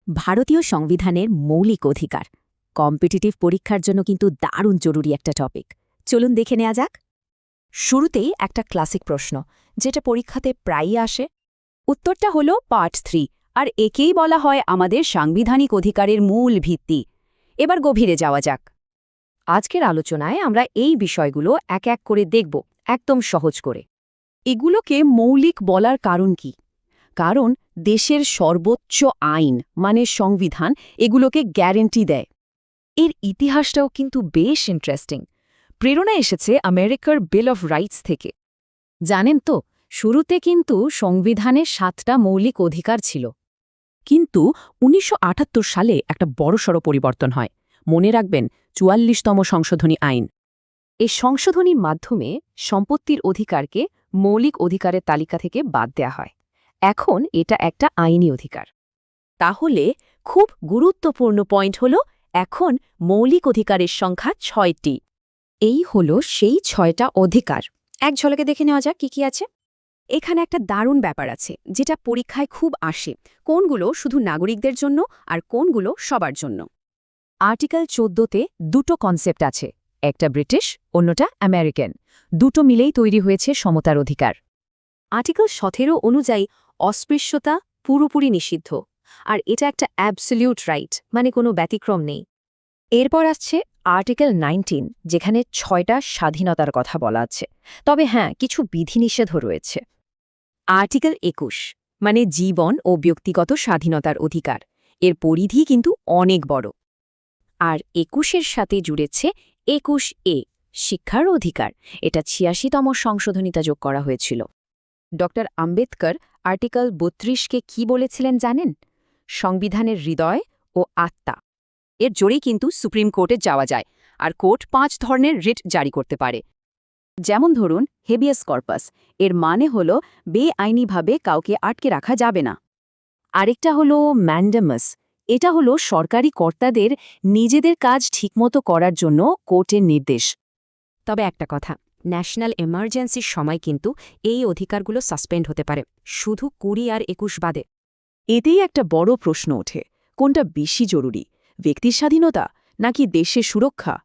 ভারতীয় সংবিধানের মৌলিক অধিকার কম্পিটিটিভ পরীক্ষার জন্য কিন্তু দারুণ জরুরি একটা টপিক। চলুন দেখে নেওয়া যাক। শুরুতেই একটা ক্লাসিক প্রশ্ন, যেটা পরীক্ষাতে প্রায়ই আসে। উত্তরটা হলো পার্ট 3, আর একেই বলা হয় আমাদের সাংবিধানিক অধিকারের মূল ভিত্তি। এবার গভীরে যাওয়া যাক। আজকের আলোচনায় আমরা এই বিষয়গুলো এক এক করে দেখব, একদম সহজ করে। এগুলোকে মৌলিক বলার কারণ কি? কারণ দেশের সর্বোচ্চ আইন মানে সংবিধান এগুলোকে গ্যারেন্টি দেয়। এর ইতিহাসটাও কিন্তু বেশ ইন্টারেস্টিং। প্রেরণা এসেছে আমেরিকার বিল অফ রাইটস থেকে। জানেন তো, শুরুতে কিন্তু সংবিধানে 7টা মৌলিক অধিকার ছিল, কিন্তু 1978 সালে একটা বড়সড় পরিবর্তন হয়। মনে রাখবেন, 44তম সংশোধনী আইন। এই সংশোধনীর মাধ্যমে সম্পত্তির অধিকারকে মৌলিক অধিকারের তালিকা থেকে বাদ দেয়া হয়। এখন এটা একটা আইনি অধিকার। তাহলে খুব গুরুত্বপূর্ণ পয়েন্ট হল, এখন মৌলিক অধিকারের সংখ্যা 6টি। এই হলো সেই 6টা অধিকার। এক ঝলকে দেখে নেওয়া যাক কি কি আছে। এখানে একটা দারুণ ব্যাপার আছে, যেটা পরীক্ষায় খুব আসে। কোনগুলো শুধু নাগরিকদের জন্য আর কোনগুলো সবার জন্য। আর্টিকেল 14তে দুটো কনসেপ্ট আছে, একটা ব্রিটিশ, অন্যটা আমেরিকান। দুটো মিলেই তৈরি হয়েছে সমতার অধিকার। আর্টিকেল 17 অনুযায়ী অস্পৃশ্যতা পুরোপুরি নিষিদ্ধ, আর এটা একটা অ্যাবসলিউট রাইট, মানে কোনো ব্যতিক্রম নেই। এরপর আসছে আর্টিকেল 19, যেখানে 6টা স্বাধীনতার কথা বলা আছে, তবে হ্যাঁ, কিছু বিধিনিষেধও রয়েছে। আর্টিকেল 21, মানে জীবন ও ব্যক্তিগত স্বাধীনতার অধিকার। এর পরিধি কিন্তু অনেক বড়। আর 21-এর সাথে জুড়েছে 21A, শিক্ষার অধিকার। এটা 86তম সংশোধনীতে যোগ করা হয়েছিল। ড আম্বেদকর আর্টিকেল 32কে কি বলেছিলেন জানেন? সংবিধানের হৃদয় ও আত্মা। এর জোরেই কিন্তু সুপ্রিম কোর্টে যাওয়া যায়, আর কোর্ট 5 ধরনের রিট জারি করতে পারে। যেমন ধরুন হেবিয়াস কর্পাস, এর মানে হল বেআইনিভাবে কাউকে আটকে রাখা যাবে না। আরেকটা হলো ম্যান্ডামাস, এটা হলো সরকারি কর্তাদের নিজেদের কাজ ঠিকমতো করার জন্য কোর্টের নির্দেশ। তবে একটা কথা, ন্যাশনাল এমার্জেন্সির সময় কিন্তু এই অধিকারগুলো সাসপেন্ড হতে পারে, শুধু 20 আর 21 বাদে। এতেই একটা বড় প্রশ্ন ওঠে, কোনটা বেশি জরুরি, ব্যক্তির স্বাধীনতা নাকি দেশের সুরক্ষা?